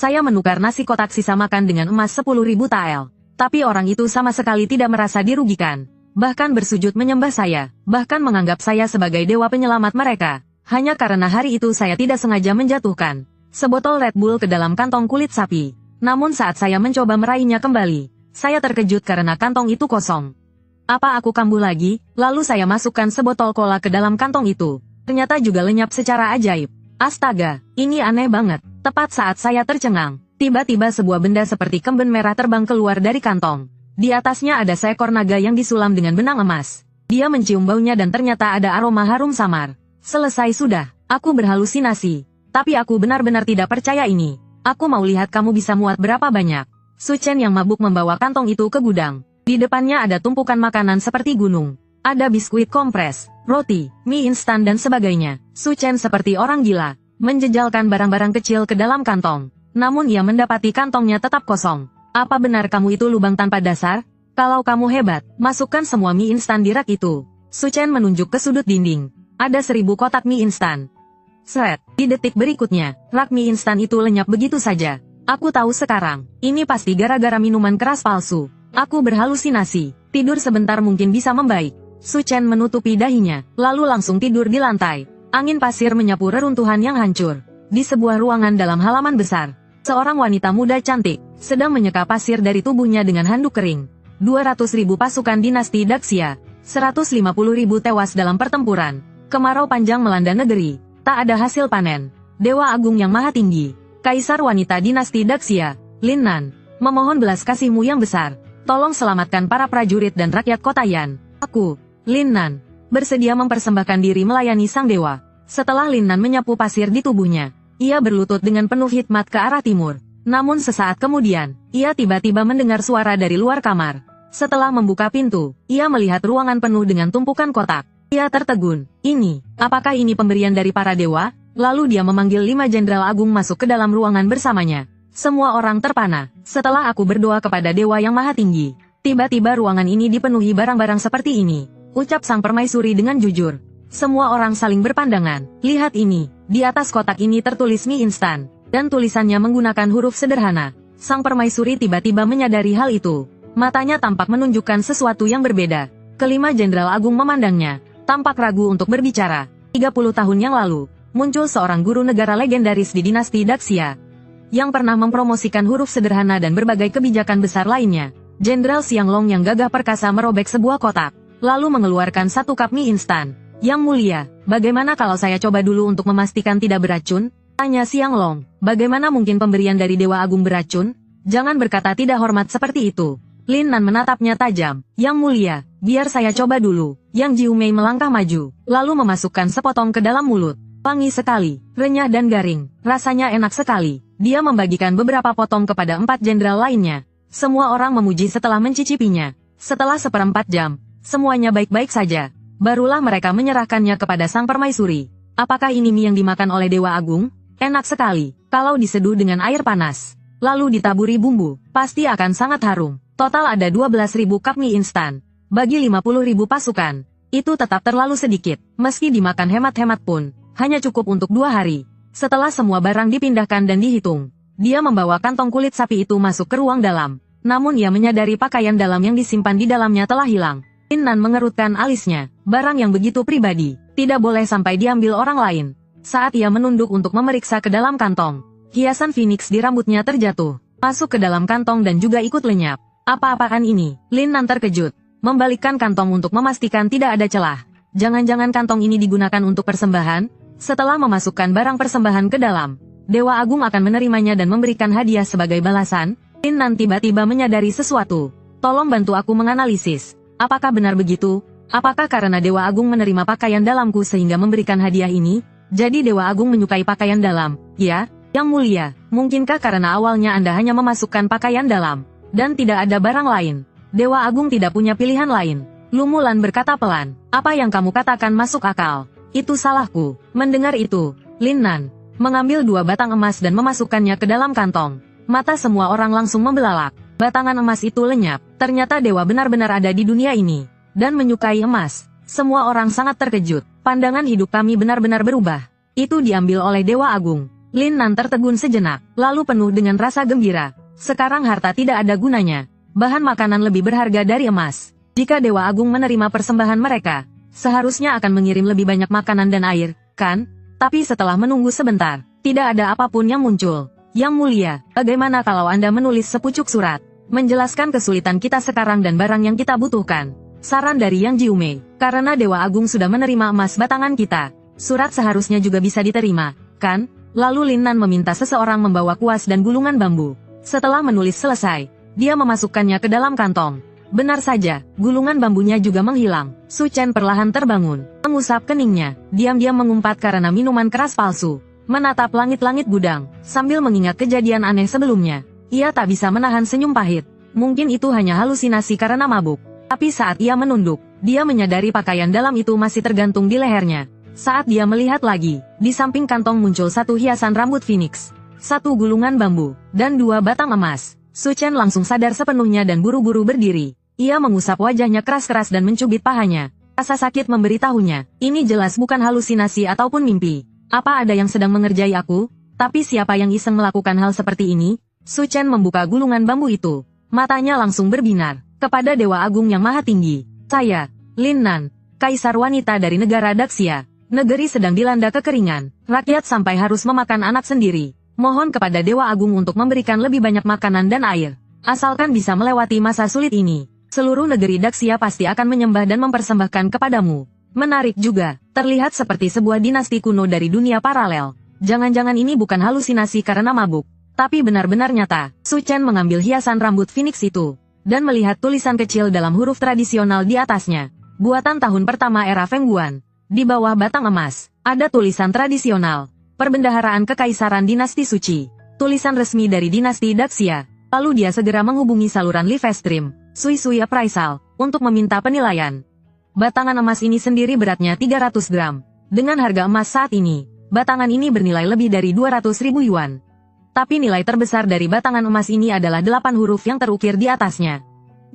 Saya menukar nasi kotak sisa makan dengan emas 10.000 tael. Tapi orang itu sama sekali tidak merasa dirugikan. Bahkan bersujud menyembah saya. Bahkan menganggap saya sebagai dewa penyelamat mereka. Hanya karena hari itu saya tidak sengaja menjatuhkan sebotol Red Bull ke dalam kantong kulit sapi. Namun saat saya mencoba meraihnya kembali, saya terkejut karena kantong itu kosong. Apa aku kambuh lagi? Lalu saya masukkan sebotol cola ke dalam kantong itu. Ternyata juga lenyap secara ajaib. Astaga, ini aneh banget. Tepat saat saya tercengang, tiba-tiba sebuah benda seperti kemben merah terbang keluar dari kantong. Di atasnya ada seekor naga yang disulam dengan benang emas. Dia mencium baunya dan ternyata ada aroma harum samar. Selesai sudah, aku berhalusinasi. Tapi aku benar-benar tidak percaya ini. Aku mau lihat kamu bisa muat berapa banyak. Su Chen yang mabuk membawa kantong itu ke gudang. Di depannya ada tumpukan makanan seperti gunung. Ada biskuit kompres, roti, mie instan dan sebagainya. Su Chen seperti orang gila, menjejalkan barang-barang kecil ke dalam kantong. Namun ia mendapati kantongnya tetap kosong. Apa benar kamu itu lubang tanpa dasar? Kalau kamu hebat, masukkan semua mie instan di rak itu. Su Chen menunjuk ke sudut dinding. Ada 1000 kotak mie instan. Seret, di detik berikutnya, rak mie instan itu lenyap begitu saja. Aku tahu sekarang, ini pasti gara-gara minuman keras palsu. Aku berhalusinasi, tidur sebentar mungkin bisa membaik. Su Chen menutupi dahinya, lalu langsung tidur di lantai. Angin pasir menyapu reruntuhan yang hancur. Di sebuah ruangan dalam halaman besar, seorang wanita muda cantik, sedang menyeka pasir dari tubuhnya dengan handuk kering. 200.000 pasukan dinasti Daxia, 150.000 tewas dalam pertempuran. Kemarau panjang melanda negeri, tak ada hasil panen. Dewa Agung yang Maha Tinggi, Kaisar Wanita Dinasti Daxia, Lin Nan, memohon belas kasihmu yang besar. Tolong selamatkan para prajurit dan rakyat kota Yan. Aku, Lin Nan, bersedia mempersembahkan diri melayani sang dewa. Setelah Lin Nan menyapu pasir di tubuhnya, ia berlutut dengan penuh hikmat ke arah timur. Namun sesaat kemudian, ia tiba-tiba mendengar suara dari luar kamar. Setelah membuka pintu, ia melihat ruangan penuh dengan tumpukan kotak. Ia tertegun. Ini, apakah ini pemberian dari para dewa? Lalu dia memanggil 5 jenderal agung masuk ke dalam ruangan bersamanya. Semua orang terpana. Setelah aku berdoa kepada Dewa yang Maha Tinggi, tiba-tiba ruangan ini dipenuhi barang-barang seperti ini. Ucap sang permaisuri dengan jujur. Semua orang saling berpandangan. Lihat ini, di atas kotak ini tertulis mie instan, dan tulisannya menggunakan huruf sederhana. Sang permaisuri tiba-tiba menyadari hal itu. Matanya tampak menunjukkan sesuatu yang berbeda. Kelima jenderal agung memandangnya, tampak ragu untuk berbicara. 30 tahun yang lalu, muncul seorang guru negara legendaris di dinasti Daxia, yang pernah mempromosikan huruf sederhana dan berbagai kebijakan besar lainnya. Jenderal Xianglong yang gagah perkasa merobek sebuah kotak, lalu mengeluarkan 1 cup mie instan. Yang mulia, bagaimana kalau saya coba dulu untuk memastikan tidak beracun? Tanya Xianglong. Bagaimana mungkin pemberian dari Dewa Agung beracun? Jangan berkata tidak hormat seperti itu. Lin Nan menatapnya tajam. Yang mulia, biar saya coba dulu. Yang Jiu Mei melangkah maju, lalu memasukkan sepotong ke dalam mulut. Wangi sekali, renyah dan garing, rasanya enak sekali. Dia membagikan beberapa potong kepada 4 jenderal lainnya. Semua orang memuji setelah mencicipinya. Setelah 1/4 jam, semuanya baik-baik saja. Barulah mereka menyerahkannya kepada sang permaisuri. Apakah ini mie yang dimakan oleh Dewa Agung? Enak sekali, kalau diseduh dengan air panas, lalu ditaburi bumbu, pasti akan sangat harum. Total ada 12.000 cup mie instan. Bagi 50.000 pasukan, itu tetap terlalu sedikit. Meski dimakan hemat-hemat pun, hanya cukup untuk 2 hari. Setelah semua barang dipindahkan dan dihitung, dia membawa kantong kulit sapi itu masuk ke ruang dalam. Namun ia menyadari pakaian dalam yang disimpan di dalamnya telah hilang. Lin Nan mengerutkan alisnya. Barang yang begitu pribadi, tidak boleh sampai diambil orang lain. Saat ia menunduk untuk memeriksa ke dalam kantong, hiasan Phoenix di rambutnya terjatuh, masuk ke dalam kantong dan juga ikut lenyap. Apa-apaan ini? Lin Nan terkejut, membalikkan kantong untuk memastikan tidak ada celah. Jangan-jangan kantong ini digunakan untuk persembahan? Setelah memasukkan barang persembahan ke dalam, Dewa Agung akan menerimanya dan memberikan hadiah sebagai balasan. Lin Nan tiba-tiba menyadari sesuatu. Tolong bantu aku menganalisis. Apakah benar begitu? Apakah karena Dewa Agung menerima pakaian dalamku sehingga memberikan hadiah ini? Jadi Dewa Agung menyukai pakaian dalam, ya? Yang mulia, mungkinkah karena awalnya Anda hanya memasukkan pakaian dalam, dan tidak ada barang lain? Dewa Agung tidak punya pilihan lain. Lu Mulan berkata pelan. Apa yang kamu katakan masuk akal. Itu salahku. Mendengar itu, Lin Nan mengambil 2 batang emas dan memasukkannya ke dalam kantong. Mata semua orang langsung membelalak. Batangan emas itu lenyap. Ternyata dewa benar-benar ada di dunia ini, dan menyukai emas. Semua orang sangat terkejut. Pandangan hidup kami benar-benar berubah. Itu diambil oleh Dewa Agung. Lin Nan tertegun sejenak, lalu penuh dengan rasa gembira. Sekarang harta tidak ada gunanya. Bahan makanan lebih berharga dari emas. Jika Dewa Agung menerima persembahan mereka, seharusnya akan mengirim lebih banyak makanan dan air, kan? Tapi setelah menunggu sebentar, tidak ada apapun yang muncul. Yang mulia, bagaimana kalau Anda menulis sepucuk surat, menjelaskan kesulitan kita sekarang dan barang yang kita butuhkan? Saran dari Yang Jiumei, karena Dewa Agung sudah menerima emas batangan kita, surat seharusnya juga bisa diterima, kan? Lalu Lin Nan meminta seseorang membawa kuas dan gulungan bambu. Setelah menulis selesai, dia memasukkannya ke dalam kantong. Benar saja, gulungan bambunya juga menghilang. Su Chen perlahan terbangun, mengusap keningnya, diam-diam mengumpat karena minuman keras palsu. Menatap langit-langit gudang, sambil mengingat kejadian aneh sebelumnya. Ia tak bisa menahan senyum pahit. Mungkin itu hanya halusinasi karena mabuk. Tapi saat ia menunduk, dia menyadari pakaian dalam itu masih tergantung di lehernya. Saat dia melihat lagi, di samping kantong muncul satu hiasan rambut phoenix, satu gulungan bambu, dan 2 batang emas. Su Chen langsung sadar sepenuhnya dan buru-buru berdiri. Ia mengusap wajahnya keras-keras dan mencubit pahanya. Rasa sakit memberitahunya, ini jelas bukan halusinasi ataupun mimpi. Apa ada yang sedang mengerjai aku? Tapi siapa yang iseng melakukan hal seperti ini? Su Chen membuka gulungan bambu itu. Matanya langsung berbinar, kepada Dewa Agung yang maha tinggi. Saya, Lin Nan, Kaisar Wanita dari negara Daxia. Negeri sedang dilanda kekeringan. Rakyat sampai harus memakan anak sendiri. Mohon kepada Dewa Agung untuk memberikan lebih banyak makanan dan air. Asalkan bisa melewati masa sulit ini, seluruh negeri Daxia pasti akan menyembah dan mempersembahkan kepadamu. Menarik juga, terlihat seperti sebuah dinasti kuno dari dunia paralel. Jangan-jangan ini bukan halusinasi karena mabuk, tapi benar-benar nyata. Su Chen mengambil hiasan rambut phoenix itu, dan melihat tulisan kecil dalam huruf tradisional di atasnya. Buatan tahun pertama era Feng Guan. Di bawah batang emas, ada tulisan tradisional. Perbendaharaan Kekaisaran Dinasti Suci. Tulisan resmi dari Dinasti Daxia. Lalu dia segera menghubungi saluran live stream, Sui Sui Appraisal, untuk meminta penilaian. Batangan emas ini sendiri beratnya 300 gram. Dengan harga emas saat ini, batangan ini bernilai lebih dari 200.000 yuan. Tapi nilai terbesar dari batangan emas ini adalah 8 huruf yang terukir di atasnya.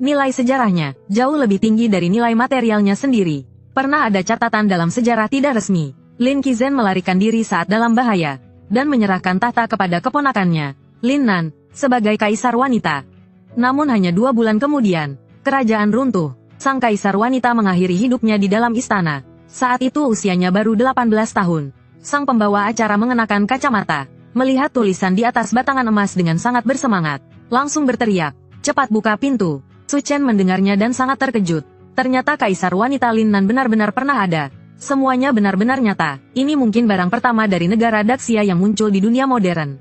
Nilai sejarahnya jauh lebih tinggi dari nilai materialnya sendiri. Pernah ada catatan dalam sejarah tidak resmi, Lin Qizhen melarikan diri saat dalam bahaya, dan menyerahkan tahta kepada keponakannya, Lin Nan, sebagai kaisar wanita. Namun hanya 2 bulan kemudian, kerajaan runtuh. Sang kaisar wanita mengakhiri hidupnya di dalam istana. Saat itu usianya baru 18 tahun. Sang pembawa acara mengenakan kacamata, melihat tulisan di atas batangan emas dengan sangat bersemangat. Langsung berteriak, cepat buka pintu. Su Chen mendengarnya dan sangat terkejut. Ternyata kaisar wanita Lin Nan benar-benar pernah ada. Semuanya benar-benar nyata. Ini mungkin barang pertama dari negara Daxia yang muncul di dunia modern.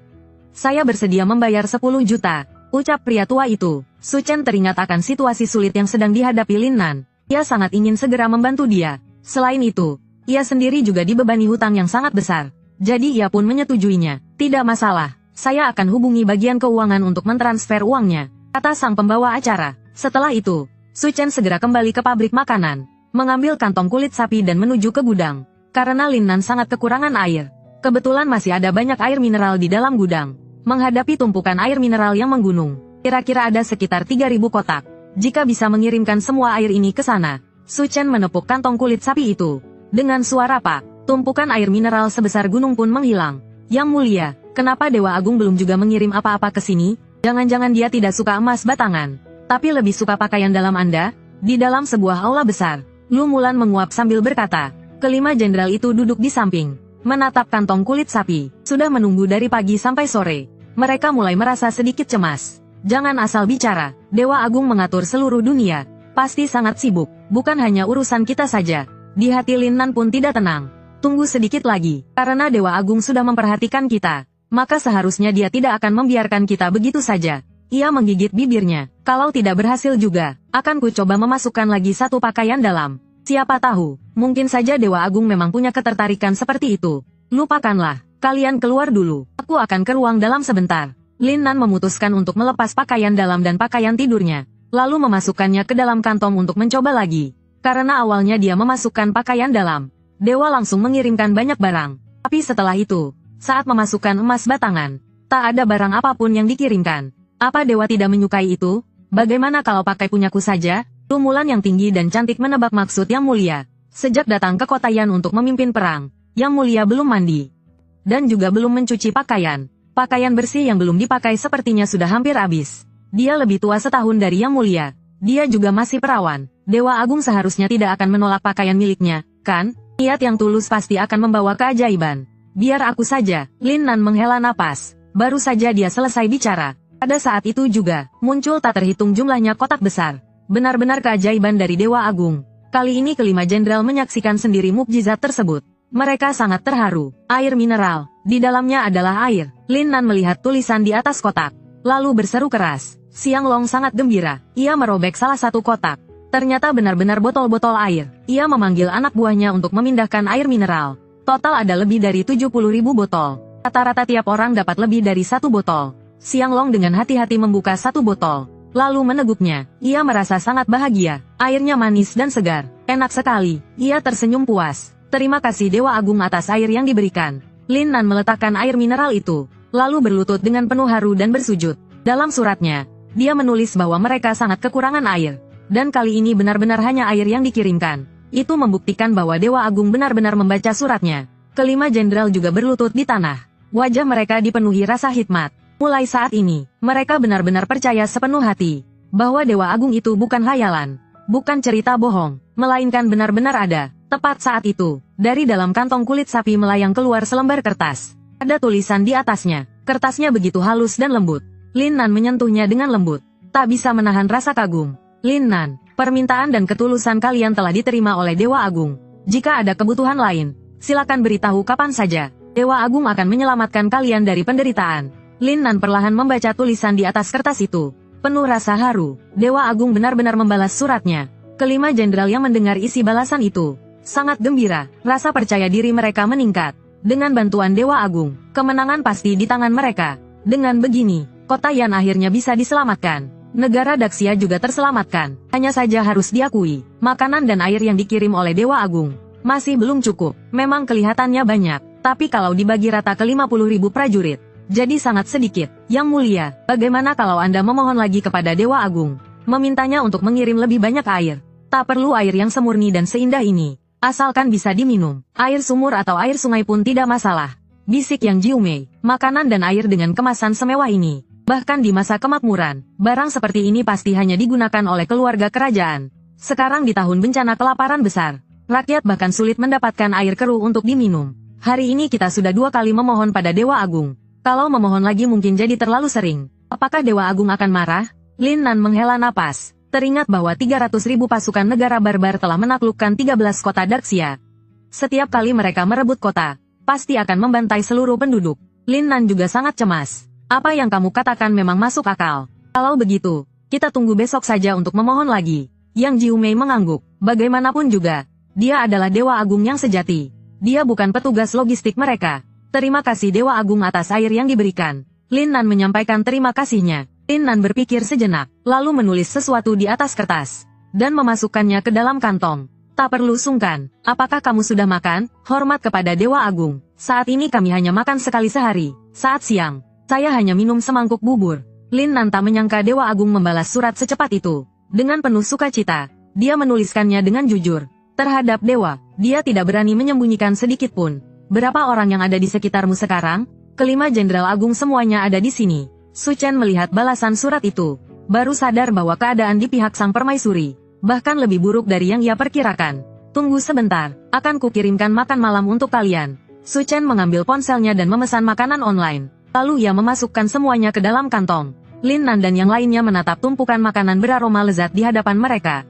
Saya bersedia membayar 10 juta, ucap pria tua itu. Su Chen teringat akan situasi sulit yang sedang dihadapi Lin Nan. Ia sangat ingin segera membantu dia. Selain itu, ia sendiri juga dibebani hutang yang sangat besar. Jadi ia pun menyetujuinya. Tidak masalah, saya akan hubungi bagian keuangan untuk mentransfer uangnya, kata sang pembawa acara. Setelah itu, Su Chen segera kembali ke pabrik makanan, mengambil kantong kulit sapi dan menuju ke gudang. Karena Lin Nan sangat kekurangan air. Kebetulan masih ada banyak air mineral di dalam gudang. Menghadapi tumpukan air mineral yang menggunung, kira-kira ada sekitar 3.000 kotak. Jika bisa mengirimkan semua air ini ke sana, Su Chen menepuk kantong kulit sapi itu. Dengan suara pak, tumpukan air mineral sebesar gunung pun menghilang. Yang mulia, kenapa Dewa Agung belum juga mengirim apa-apa ke sini? Jangan-jangan dia tidak suka emas batangan, tapi lebih suka pakaian dalam Anda? Di dalam sebuah aula besar, Lu Mulan menguap sambil berkata. Kelima jenderal itu duduk di samping, menatap kantong kulit sapi. Sudah menunggu dari pagi sampai sore. Mereka mulai merasa sedikit cemas. Jangan asal bicara, Dewa Agung mengatur seluruh dunia. Pasti sangat sibuk, bukan hanya urusan kita saja. Di hati Lin Nan pun tidak tenang. Tunggu sedikit lagi, karena Dewa Agung sudah memperhatikan kita. Maka seharusnya dia tidak akan membiarkan kita begitu saja. Ia menggigit bibirnya. Kalau tidak berhasil juga, akan ku coba memasukkan lagi satu pakaian dalam. Siapa tahu, mungkin saja Dewa Agung memang punya ketertarikan seperti itu. Lupakanlah, kalian keluar dulu. Aku akan ke ruang dalam sebentar. Lin Nan memutuskan untuk melepas pakaian dalam dan pakaian tidurnya, lalu memasukkannya ke dalam kantong untuk mencoba lagi. Karena awalnya dia memasukkan pakaian dalam, Dewa langsung mengirimkan banyak barang. Tapi setelah itu, saat memasukkan emas batangan, tak ada barang apapun yang dikirimkan. Apa Dewa tidak menyukai itu? Bagaimana kalau pakai punyaku saja? Lu Mulan yang tinggi dan cantik menebak maksud Yang Mulia. Sejak datang ke kota Yan untuk memimpin perang, Yang Mulia belum mandi. dan juga belum mencuci pakaian. Pakaian bersih yang belum dipakai sepertinya sudah hampir habis. Dia lebih tua setahun dari Yang Mulia. Dia juga masih perawan. Dewa Agung seharusnya tidak akan menolak pakaian miliknya, kan? Niat yang tulus pasti akan membawa keajaiban. Biar aku saja. Lin Nan menghela napas. Baru saja dia selesai bicara. Pada saat itu juga, muncul tak terhitung jumlahnya kotak besar. Benar-benar keajaiban dari Dewa Agung. Kali ini kelima jenderal menyaksikan sendiri mukjizat tersebut. Mereka sangat terharu. Air mineral. Di dalamnya adalah air. Lin Nan melihat tulisan di atas kotak. Lalu berseru keras. Xiang Long sangat gembira. Ia merobek salah satu kotak. Ternyata benar-benar botol-botol air. Ia memanggil anak buahnya untuk memindahkan air mineral. Total ada lebih dari 70.000 botol. Rata-rata tiap orang dapat lebih dari satu botol. Xiang Long dengan hati-hati membuka satu botol. Lalu meneguknya. Ia merasa sangat bahagia. Airnya manis dan segar. Enak sekali. Ia tersenyum puas. Terima kasih Dewa Agung atas air yang diberikan. Lin Nan meletakkan air mineral itu. Lalu berlutut dengan penuh haru dan bersujud. Dalam suratnya, dia menulis bahwa mereka sangat kekurangan air. Dan kali ini benar-benar hanya air yang dikirimkan. Itu membuktikan bahwa Dewa Agung benar-benar membaca suratnya. Kelima jenderal juga berlutut di tanah. Wajah mereka dipenuhi rasa hikmat. Mulai saat ini, mereka benar-benar percaya sepenuh hati bahwa Dewa Agung itu bukan hayalan, bukan cerita bohong, melainkan benar-benar ada. Tepat saat itu, dari dalam kantong kulit sapi melayang keluar selembar kertas. Ada tulisan di atasnya. Kertasnya begitu halus dan lembut. Lin Nan menyentuhnya dengan lembut. Tak bisa menahan rasa kagum. Lin Nan, permintaan dan ketulusan kalian telah diterima oleh Dewa Agung. Jika ada kebutuhan lain, silakan beritahu kapan saja. Dewa Agung akan menyelamatkan kalian dari penderitaan. Lin Nan perlahan membaca tulisan di atas kertas itu. Penuh rasa haru, Dewa Agung benar-benar membalas suratnya. Kelima jenderal yang mendengar isi balasan itu sangat gembira, rasa percaya diri mereka meningkat. Dengan bantuan Dewa Agung, kemenangan pasti di tangan mereka. Dengan begini, kota Yan akhirnya bisa diselamatkan. Negara Daxia juga terselamatkan. Hanya saja harus diakui, makanan dan air yang dikirim oleh Dewa Agung masih belum cukup. Memang kelihatannya banyak, tapi kalau dibagi rata ke 50.000 prajurit, jadi sangat sedikit. Yang Mulia, bagaimana kalau Anda memohon lagi kepada Dewa Agung, memintanya untuk mengirim lebih banyak air? Tak perlu air yang semurni dan seindah ini. Asalkan bisa diminum, air sumur atau air sungai pun tidak masalah. Bisik Yang Jiumei, makanan dan air dengan kemasan semewah ini. Bahkan di masa kemakmuran, barang seperti ini pasti hanya digunakan oleh keluarga kerajaan. Sekarang di tahun bencana kelaparan besar, rakyat bahkan sulit mendapatkan air keruh untuk diminum. Hari ini kita sudah 2 kali memohon pada Dewa Agung. Kalau memohon lagi mungkin jadi terlalu sering. Apakah Dewa Agung akan marah? Lin Nan menghela napas. Teringat bahwa 300.000 pasukan negara barbar telah menaklukkan 13 kota Daxia. Setiap kali mereka merebut kota, pasti akan membantai seluruh penduduk. Lin Nan juga sangat cemas. Apa yang kamu katakan memang masuk akal. Kalau begitu, kita tunggu besok saja untuk memohon lagi. Yang Jiumei mengangguk. Bagaimanapun juga, dia adalah Dewa Agung yang sejati. Dia bukan petugas logistik mereka. Terima kasih Dewa Agung atas air yang diberikan. Lin Nan menyampaikan terima kasihnya. Lin Nan berpikir sejenak, lalu menulis sesuatu di atas kertas, dan memasukkannya ke dalam kantong. Tak perlu sungkan, apakah kamu sudah makan? Hormat kepada Dewa Agung. Saat ini kami hanya makan sekali sehari. Saat siang, saya hanya minum semangkuk bubur. Lin Nan tak menyangka Dewa Agung membalas surat secepat itu. Dengan penuh sukacita, dia menuliskannya dengan jujur. Terhadap Dewa, dia tidak berani menyembunyikan sedikit pun. Berapa orang yang ada di sekitarmu sekarang? Kelima jenderal agung semuanya ada di sini. Su Chen melihat balasan surat itu, baru sadar bahwa keadaan di pihak sang permaisuri bahkan lebih buruk dari yang ia perkirakan. Tunggu sebentar, akan kukirimkan makan malam untuk kalian. Su Chen mengambil ponselnya dan memesan makanan online. Lalu ia memasukkan semuanya ke dalam kantong. Lin Nan dan yang lainnya menatap tumpukan makanan beraroma lezat di hadapan mereka.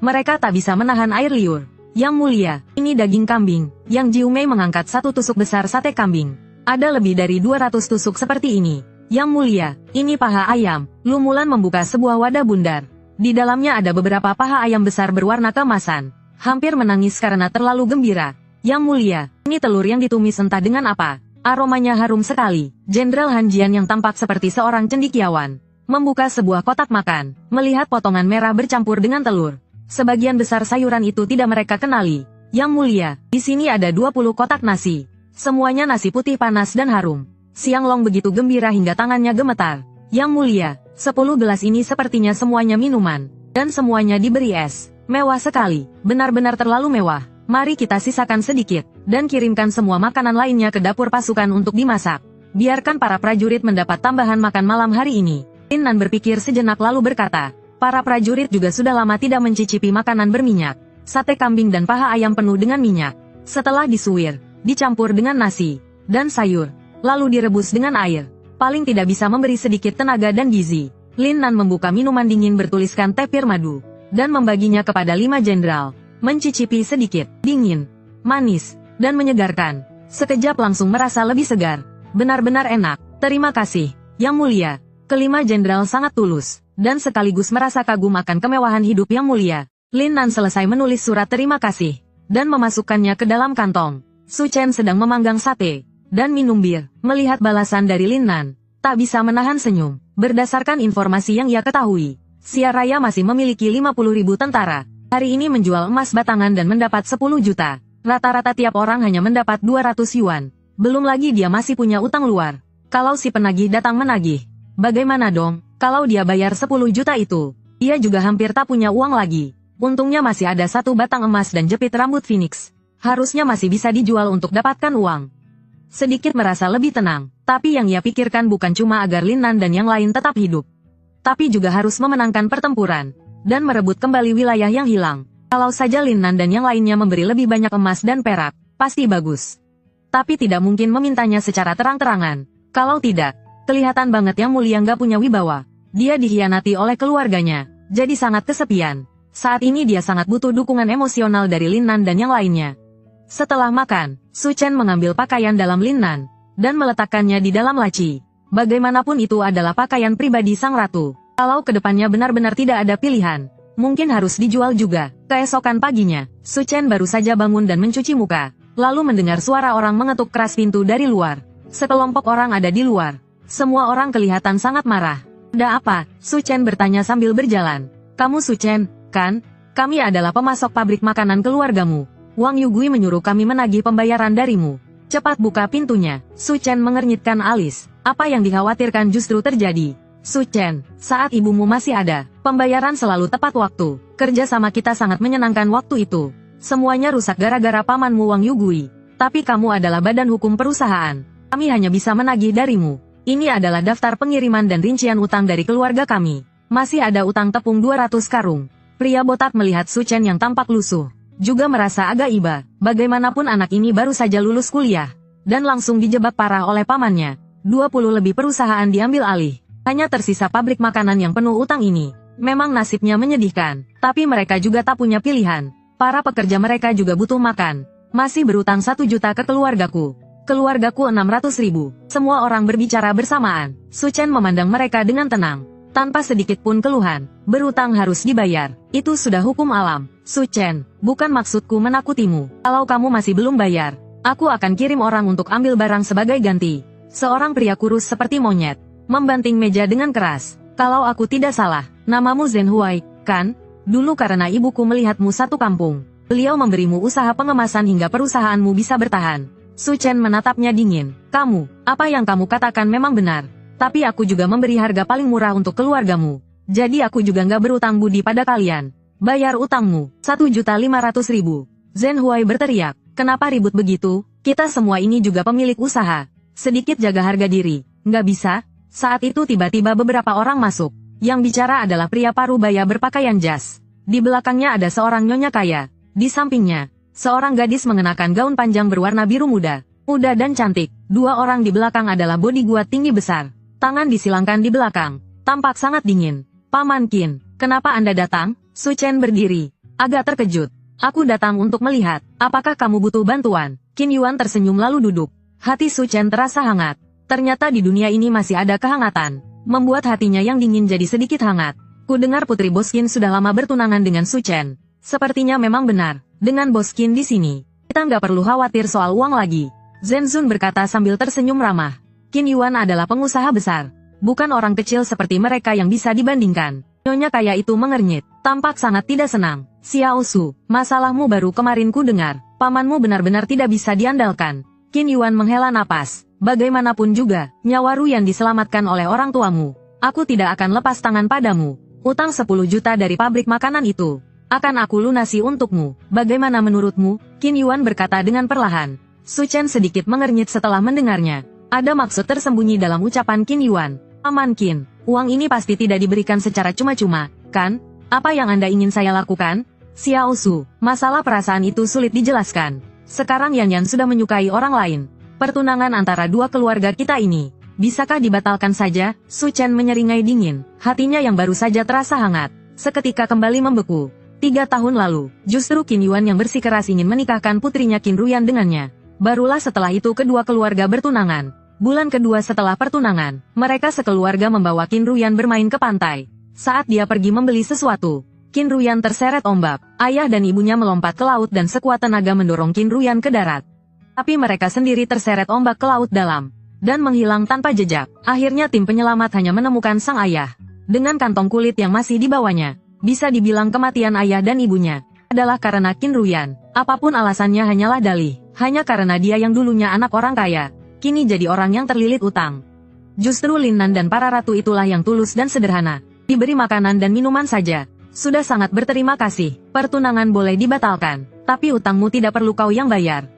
Mereka tak bisa menahan air liur. Yang Mulia, ini daging kambing. Yang Jiumei mengangkat satu tusuk besar sate kambing. Ada lebih dari 200 tusuk seperti ini. Yang Mulia, ini paha ayam. Lumulan membuka sebuah wadah bundar. Di dalamnya ada beberapa paha ayam besar berwarna keemasan. Hampir menangis karena terlalu gembira. Yang Mulia, ini telur yang ditumis entah dengan apa. Aromanya harum sekali. Jenderal Han Jian yang tampak seperti seorang cendekiawan membuka sebuah kotak makan, melihat potongan merah bercampur dengan telur. Sebagian besar sayuran itu tidak mereka kenali. Yang Mulia, di sini ada 20 kotak nasi. Semuanya nasi putih panas dan harum. Xiang Long begitu gembira hingga tangannya gemetar. Yang Mulia, 10 gelas ini sepertinya semuanya minuman. Dan semuanya diberi es. Mewah sekali, benar-benar terlalu mewah. Mari kita sisakan sedikit, dan kirimkan semua makanan lainnya ke dapur pasukan untuk dimasak. Biarkan para prajurit mendapat tambahan makan malam hari ini. Lin Nan berpikir sejenak lalu berkata, para prajurit juga sudah lama tidak mencicipi makanan berminyak. Sate kambing dan paha ayam penuh dengan minyak. Setelah disuir, dicampur dengan nasi, dan sayur, lalu direbus dengan air. Paling tidak bisa memberi sedikit tenaga dan gizi. Lin Nan membuka minuman dingin bertuliskan tepir madu, dan membaginya kepada 5 jenderal. Mencicipi sedikit, dingin, manis, dan menyegarkan. Sekejap langsung merasa lebih segar. Benar-benar enak. Terima kasih, Yang Mulia. Kelima jenderal sangat tulus, dan sekaligus merasa kagum akan kemewahan hidup Yang Mulia. Lin Nan selesai menulis surat terima kasih, dan memasukkannya ke dalam kantong. Su Chen sedang memanggang sate, dan minum bir. Melihat balasan dari Lin Nan, tak bisa menahan senyum. Berdasarkan informasi yang ia ketahui, Xia Raya masih memiliki 50.000 tentara. Hari ini menjual emas batangan dan mendapat 10 juta. Rata-rata tiap orang hanya mendapat 200 yuan. Belum lagi dia masih punya utang luar. Kalau si penagih datang menagih, bagaimana dong? Kalau dia bayar 10 juta itu, ia juga hampir tak punya uang lagi. Untungnya masih ada 1 batang emas dan jepit rambut phoenix. Harusnya masih bisa dijual untuk dapatkan uang. Sedikit merasa lebih tenang, tapi yang ia pikirkan bukan cuma agar Lin Nan dan yang lain tetap hidup, tapi juga harus memenangkan pertempuran dan merebut kembali wilayah yang hilang. Kalau saja Lin Nan dan yang lainnya memberi lebih banyak emas dan perak, pasti bagus. Tapi tidak mungkin memintanya secara terang-terangan. Kalau tidak, kelihatan banget Yang Mulia nggak punya wibawa. Dia dikhianati oleh keluarganya, jadi sangat kesepian. Saat ini dia sangat butuh dukungan emosional dari Lin Nan dan yang lainnya. Setelah makan, Su Chen mengambil pakaian dalam Lin Nan, dan meletakkannya di dalam laci. Bagaimanapun itu adalah pakaian pribadi sang ratu. Kalau kedepannya benar-benar tidak ada pilihan, mungkin harus dijual juga. Keesokan paginya, Su Chen baru saja bangun dan mencuci muka, lalu mendengar suara orang mengetuk keras pintu dari luar. Sekelompok orang ada di luar. Semua orang kelihatan sangat marah. Ada apa? Su Chen bertanya sambil berjalan. Kamu Su Chen, kan? Kami adalah pemasok pabrik makanan keluargamu. Wang Yugui menyuruh kami menagih pembayaran darimu. Cepat buka pintunya. Su Chen mengernyitkan alis. Apa yang dikhawatirkan justru terjadi. Su Chen, saat ibumu masih ada, pembayaran selalu tepat waktu. Kerja sama kita sangat menyenangkan waktu itu. Semuanya rusak gara-gara pamanmu Wang Yugui. Tapi kamu adalah badan hukum perusahaan. Kami hanya bisa menagih darimu. Ini adalah daftar pengiriman dan rincian utang dari keluarga kami. Masih ada utang tepung 200 karung. Pria botak melihat Su Chen yang tampak lusuh, juga merasa agak iba. Bagaimanapun anak ini baru saja lulus kuliah, dan langsung dijebak parah oleh pamannya. 20 lebih perusahaan diambil alih. Hanya tersisa pabrik makanan yang penuh utang ini. Memang nasibnya menyedihkan, tapi mereka juga tak punya pilihan. Para pekerja mereka juga butuh makan. Masih berutang 1 juta ke keluargaku. Keluargaku 600.000. Semua orang berbicara bersamaan. Su Chen memandang mereka dengan tenang, tanpa sedikit pun keluhan. Berutang harus dibayar. Itu sudah hukum alam. Su Chen, bukan maksudku menakutimu. Kalau kamu masih belum bayar, aku akan kirim orang untuk ambil barang sebagai ganti. Seorang pria kurus seperti monyet membanting meja dengan keras. Kalau aku tidak salah, namamu Zhen Huai, kan? Dulu karena ibuku melihatmu satu kampung, beliau memberimu usaha pengemasan hingga perusahaanmu bisa bertahan. Su Chen menatapnya dingin. Kamu, apa yang kamu katakan memang benar. Tapi aku juga memberi harga paling murah untuk keluargamu. Jadi aku juga nggak berutang budi pada kalian. Bayar utangmu, 1.500.000. Zhen Huai berteriak. Kenapa ribut begitu? Kita semua ini juga pemilik usaha. Sedikit jaga harga diri. Nggak bisa? Saat itu tiba-tiba beberapa orang masuk. Yang bicara adalah pria parubaya berpakaian jas. Di belakangnya ada seorang nyonya kaya. Di sampingnya, seorang gadis mengenakan gaun panjang berwarna biru muda. Muda dan cantik. 2 orang di belakang adalah bodyguard tinggi besar. Tangan disilangkan di belakang. Tampak sangat dingin. Paman Qin, kenapa Anda datang? Su Chen berdiri. Agak terkejut. Aku datang untuk melihat. Apakah kamu butuh bantuan? Qin Yuan tersenyum lalu duduk. Hati Su Chen terasa hangat. Ternyata di dunia ini masih ada kehangatan. Membuat hatinya yang dingin jadi sedikit hangat. Ku dengar Putri Boskin sudah lama bertunangan dengan Su Chen. Sepertinya memang benar. Dengan Boskin di sini, kita nggak perlu khawatir soal uang lagi. Zhen Zun berkata sambil tersenyum ramah. Qin Yuan adalah pengusaha besar. Bukan orang kecil seperti mereka yang bisa dibandingkan. Nyonya kaya itu mengernyit. Tampak sangat tidak senang. Xiao Su, masalahmu baru kemarin ku dengar. Pamanmu benar-benar tidak bisa diandalkan. Qin Yuan menghela napas. Bagaimanapun juga, nyawa Ruyan diselamatkan oleh orang tuamu. Aku tidak akan lepas tangan padamu. Utang 10 juta dari pabrik makanan itu. akan aku lunasi untukmu. Bagaimana menurutmu? Qin Yuan berkata dengan perlahan. Su Chen sedikit mengernyit setelah mendengarnya. Ada maksud tersembunyi dalam ucapan Qin Yuan. Paman Qin, uang ini pasti tidak diberikan secara cuma-cuma, kan? Apa yang Anda ingin saya lakukan? Xiao Su, masalah perasaan itu sulit dijelaskan. Sekarang Yan Yan sudah menyukai orang lain. Pertunangan antara dua keluarga kita ini, bisakah dibatalkan saja? Su Chen menyeringai dingin, hatinya yang baru saja terasa hangat, seketika kembali membeku. 3 tahun lalu, justru Qin Yuan yang bersikeras ingin menikahkan putrinya Qin Ruyan dengannya. Barulah setelah itu kedua keluarga bertunangan. Bulan kedua setelah pertunangan, mereka sekeluarga membawa Qin Ruyan bermain ke pantai. Saat dia pergi membeli sesuatu, Qin Ruyan terseret ombak. Ayah dan ibunya melompat ke laut dan sekuat tenaga mendorong Qin Ruyan ke darat. Tapi mereka sendiri terseret ombak ke laut dalam dan menghilang tanpa jejak. Akhirnya tim penyelamat hanya menemukan sang ayah dengan kantong kulit yang masih dibawanya. Bisa dibilang kematian ayah dan ibunya adalah karena Qin Ruyan. Apapun alasannya hanyalah dalih. Hanya karena dia yang dulunya anak orang kaya, kini jadi orang yang terlilit utang. Justru Lin Nan dan para ratu itulah yang tulus dan sederhana. Diberi makanan dan minuman saja, sudah sangat berterima kasih. Pertunangan boleh dibatalkan, tapi utangmu tidak perlu kau yang bayar.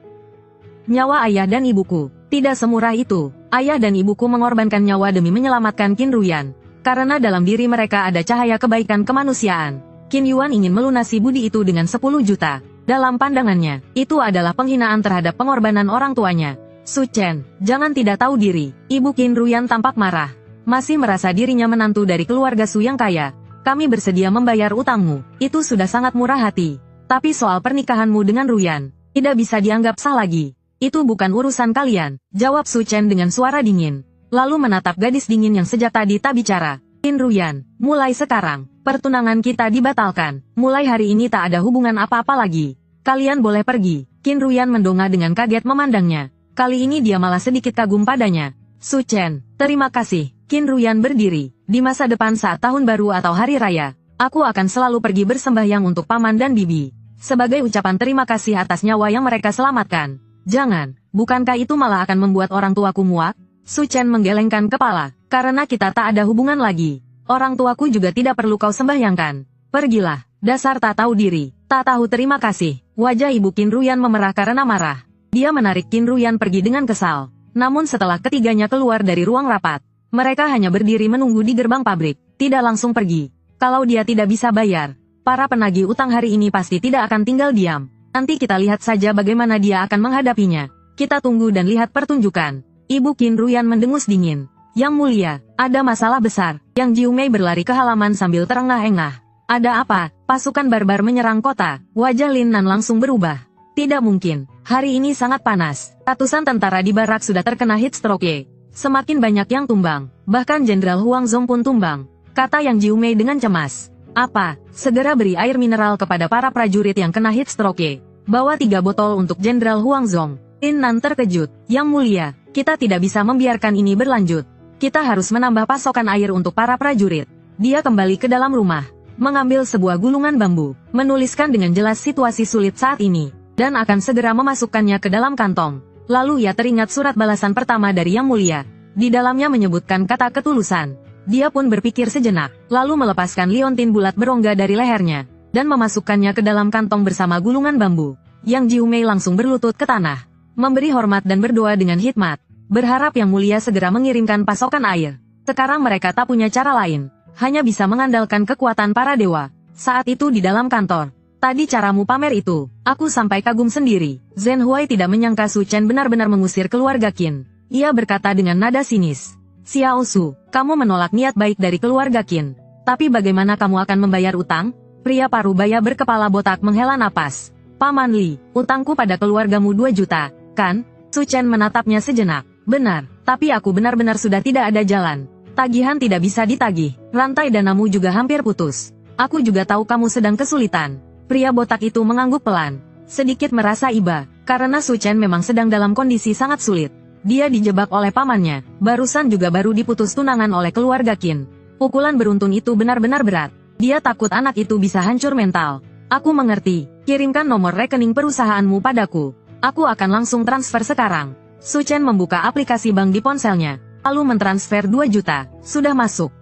Nyawa ayah dan ibuku, tidak semurah itu. Ayah dan ibuku mengorbankan nyawa demi menyelamatkan Qin Ruyan. Karena dalam diri mereka ada cahaya kebaikan kemanusiaan. Qin Yuan ingin melunasi budi itu dengan 10 juta. Dalam pandangannya, itu adalah penghinaan terhadap pengorbanan orang tuanya. Su Chen, jangan tidak tahu diri. Ibu Qin Ruyan tampak marah. Masih merasa dirinya menantu dari keluarga Su yang kaya. Kami bersedia membayar utangmu. Itu sudah sangat murah hati. Tapi soal pernikahanmu dengan Ruyan, tidak bisa dianggap sah lagi. Itu bukan urusan kalian, jawab Su Chen dengan suara dingin. Lalu menatap gadis dingin yang sejak tadi tak bicara. Qin Ruyan, mulai sekarang, pertunangan kita dibatalkan. Mulai hari ini tak ada hubungan apa-apa lagi. Kalian boleh pergi. Qin Ruyan mendongak dengan kaget memandangnya. Kali ini dia malah sedikit kagum padanya. Su Chen, terima kasih. Qin Ruyan berdiri. Di masa depan saat tahun baru atau hari raya, aku akan selalu pergi bersembahyang untuk paman dan bibi. Sebagai ucapan terima kasih atas nyawa yang mereka selamatkan. Jangan, bukankah itu malah akan membuat orang tuaku muak? Su Chen menggelengkan kepala. Karena kita tak ada hubungan lagi. Orang tuaku juga tidak perlu kau sembahyangkan. Pergilah, dasar tak tahu diri, tak tahu terima kasih. Wajah ibu Qin Ruyan memerah karena marah. Dia menarik Qin Ruyan pergi dengan kesal. Namun setelah ketiganya keluar dari ruang rapat, mereka hanya berdiri menunggu di gerbang pabrik, tidak langsung pergi. Kalau dia tidak bisa bayar, para penagih utang hari ini pasti tidak akan tinggal diam. Nanti kita lihat saja bagaimana dia akan menghadapinya. Kita tunggu dan lihat pertunjukan. Ibu Qin Ruyan mendengus dingin. Yang mulia, ada masalah besar. Yang Jiu Mei berlari ke halaman sambil terengah-engah. Ada apa? Pasukan barbar menyerang kota. Wajah Lin Nan langsung berubah. Tidak mungkin. Hari ini sangat panas. Ratusan tentara di barak sudah terkena heat stroke. Semakin banyak yang tumbang. Bahkan Jenderal Huang Zong pun tumbang. Kata Yang Jiu Mei dengan cemas. Apa? Segera beri air mineral kepada para prajurit yang kena heat stroke. Bawa 3 botol untuk Jenderal Huang Zong. Lin Nan terkejut. Yang mulia, kita tidak bisa membiarkan ini berlanjut. Kita harus menambah pasokan air untuk para prajurit. Dia kembali ke dalam rumah, mengambil sebuah gulungan bambu, menuliskan dengan jelas situasi sulit saat ini, dan akan segera memasukkannya ke dalam kantong. Lalu ia teringat surat balasan pertama dari Yang Mulia. Di dalamnya menyebutkan kata ketulusan. Dia pun berpikir sejenak, lalu melepaskan liontin bulat berongga dari lehernya, dan memasukkannya ke dalam kantong bersama gulungan bambu. Yang Jiu Mei langsung berlutut ke tanah, memberi hormat dan berdoa dengan hikmat, berharap Yang Mulia segera mengirimkan pasokan air. Sekarang mereka tak punya cara lain, hanya bisa mengandalkan kekuatan para dewa. Saat itu di dalam kantor, tadi caramu pamer itu, aku sampai kagum sendiri. Zhen Huai tidak menyangka Su Chen benar-benar mengusir keluarga Qin. Ia berkata dengan nada sinis, Xiao Su, kamu menolak niat baik dari keluarga Qin. Tapi bagaimana kamu akan membayar utang? Pria parubaya berkepala botak menghela napas. Paman Li, utangku pada keluargamu 2 juta, kan? Su Chen menatapnya sejenak. Benar, tapi aku benar-benar sudah tidak ada jalan. Tagihan tidak bisa ditagih, rantai danamu juga hampir putus. Aku juga tahu kamu sedang kesulitan. Pria botak itu mengangguk pelan, sedikit merasa iba, karena Su Chen memang sedang dalam kondisi sangat sulit. Dia dijebak oleh pamannya, barusan juga baru diputus tunangan oleh keluarga Qin. Pukulan beruntun itu benar-benar berat. Dia takut anak itu bisa hancur mental. Aku mengerti, kirimkan nomor rekening perusahaanmu padaku. Aku akan langsung transfer sekarang. Su Chen membuka aplikasi bank di ponselnya, lalu mentransfer 2 juta, sudah masuk.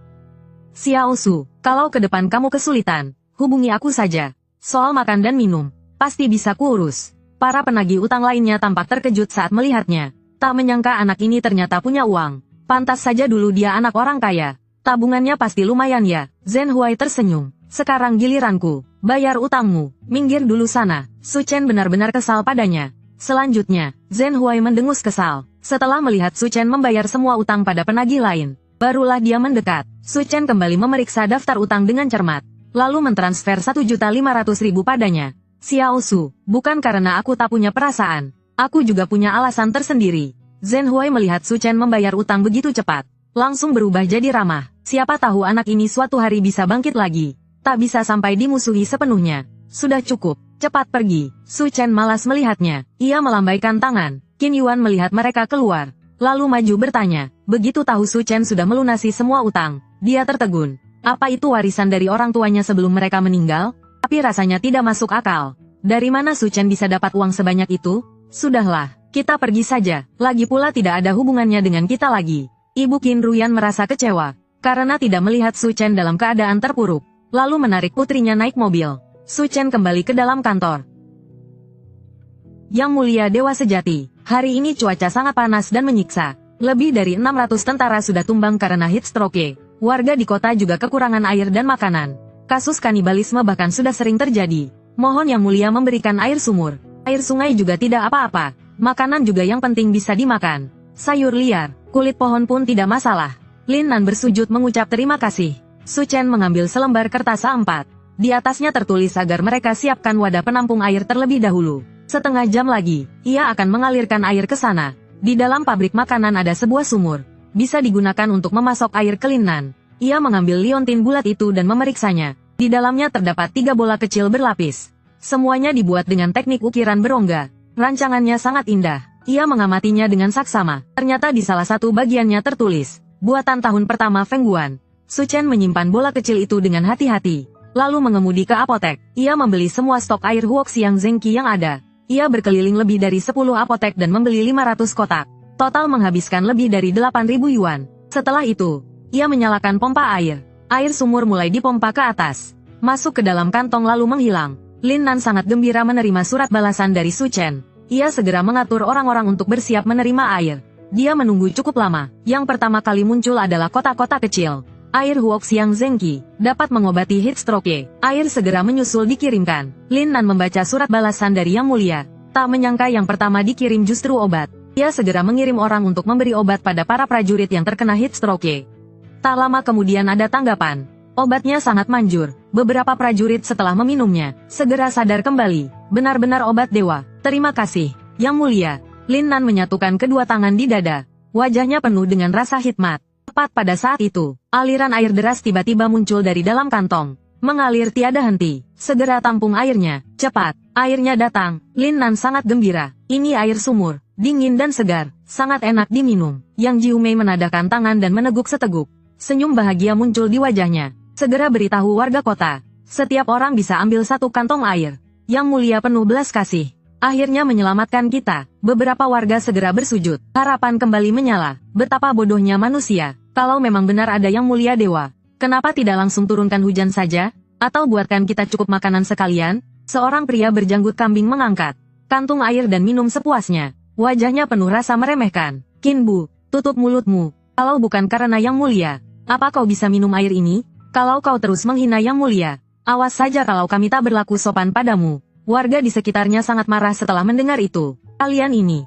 Xiao Su, kalau ke depan kamu kesulitan, hubungi aku saja. Soal makan dan minum, pasti bisa kuurus. Para penagih utang lainnya tampak terkejut saat melihatnya. Tak menyangka anak ini ternyata punya uang. Pantas saja dulu dia anak orang kaya. Tabungannya pasti lumayan ya. Zhen Huai tersenyum. Sekarang giliranku. Bayar utangmu. Minggir dulu sana. Su Chen benar-benar kesal padanya. Selanjutnya, Zhen Huai mendengus kesal. Setelah melihat Su Chen membayar semua utang pada penagih lain, barulah dia mendekat. Su Chen kembali memeriksa daftar utang dengan cermat. Lalu mentransfer 1.500.000 padanya. Xiao Su, bukan karena aku tak punya perasaan. Aku juga punya alasan tersendiri. Zhen Huai melihat Su Chen membayar utang begitu cepat. Langsung berubah jadi ramah. Siapa tahu anak ini suatu hari bisa bangkit lagi. Tak bisa sampai dimusuhi sepenuhnya. Sudah cukup, cepat pergi. Su Chen malas melihatnya. Ia melambaikan tangan. Qin Yuan melihat mereka keluar. Lalu maju bertanya. Begitu tahu Su Chen sudah melunasi semua utang, dia tertegun. Apa itu warisan dari orang tuanya sebelum mereka meninggal? Tapi rasanya tidak masuk akal. Dari mana Su Chen bisa dapat uang sebanyak itu? Sudahlah, kita pergi saja. Lagi pula tidak ada hubungannya dengan kita lagi. Ibu Qin Ruyan merasa kecewa. Karena tidak melihat Su Chen dalam keadaan terpuruk. Lalu menarik putrinya naik mobil. Su Chen kembali ke dalam kantor. Yang mulia Dewa Sejati, hari ini cuaca sangat panas dan menyiksa. Lebih dari 600 tentara sudah tumbang karena heat stroke. Warga di kota juga kekurangan air dan makanan. Kasus kanibalisme bahkan sudah sering terjadi. Mohon Yang Mulia memberikan air sumur. Air sungai juga tidak apa-apa. Makanan juga yang penting bisa dimakan. Sayur liar, kulit pohon pun tidak masalah. Lin Nan bersujud mengucap terima kasih. Su Chen mengambil selembar kertas A4. Di atasnya tertulis agar mereka siapkan wadah penampung air terlebih dahulu. Setengah jam lagi, ia akan mengalirkan air ke sana. Di dalam pabrik makanan ada sebuah sumur. Bisa digunakan untuk memasok air ke Lin Nan. Ia mengambil liontin bulat itu dan memeriksanya. Di dalamnya terdapat 3 bola kecil berlapis. Semuanya dibuat dengan teknik ukiran berongga. Rancangannya sangat indah. Ia mengamatinya dengan saksama. Ternyata di salah satu bagiannya tertulis, buatan tahun pertama Feng Guan. Su Chen menyimpan bola kecil itu dengan hati-hati. Lalu mengemudi ke apotek. Ia membeli semua stok air Huoxiang Zengqi yang ada. Ia berkeliling lebih dari 10 apotek dan membeli 500 kotak. Total menghabiskan lebih dari 8.000 yuan. Setelah itu, ia menyalakan pompa air. Air sumur mulai dipompa ke atas. Masuk ke dalam kantong lalu menghilang. Lin Nan sangat gembira menerima surat balasan dari Su Chen. Ia segera mengatur orang-orang untuk bersiap menerima air. Dia menunggu cukup lama. Yang pertama kali muncul adalah kotak-kotak kecil. Air Huoxiang Zengqi dapat mengobati heat stroke. Air segera menyusul dikirimkan. Lin Nan membaca surat balasan dari Yang Mulia. Tak menyangka yang pertama dikirim justru obat. Ia segera mengirim orang untuk memberi obat pada para prajurit yang terkena heat stroke. Tak lama kemudian ada tanggapan. Obatnya sangat manjur. Beberapa prajurit setelah meminumnya, segera sadar kembali. Benar-benar obat dewa. Terima kasih, Yang Mulia. Lin Nan menyatukan kedua tangan di dada. Wajahnya penuh dengan rasa hikmat. Tepat pada saat itu, aliran air deras tiba-tiba muncul dari dalam kantong. Mengalir tiada henti. Segera tampung airnya. Cepat, airnya datang. Lin Nan sangat gembira. Ini air sumur. Dingin dan segar. Sangat enak diminum. Yang Jiumei menadahkan tangan dan meneguk seteguk. Senyum bahagia muncul di wajahnya. Segera beritahu warga kota. Setiap orang bisa ambil satu kantong air. Yang Mulia penuh belas kasih. Akhirnya menyelamatkan kita. Beberapa warga segera bersujud. Harapan kembali menyala. Betapa bodohnya manusia. Kalau memang benar ada Yang Mulia Dewa, kenapa tidak langsung turunkan hujan saja? Atau buatkan kita cukup makanan sekalian? Seorang pria berjanggut kambing mengangkat kantung air dan minum sepuasnya. Wajahnya penuh rasa meremehkan. Qin Bu, tutup mulutmu. Kalau bukan karena Yang Mulia, apa kau bisa minum air ini? Kalau kau terus menghina Yang Mulia, awas saja kalau kami tak berlaku sopan padamu. Warga di sekitarnya sangat marah setelah mendengar itu. Kalian ini,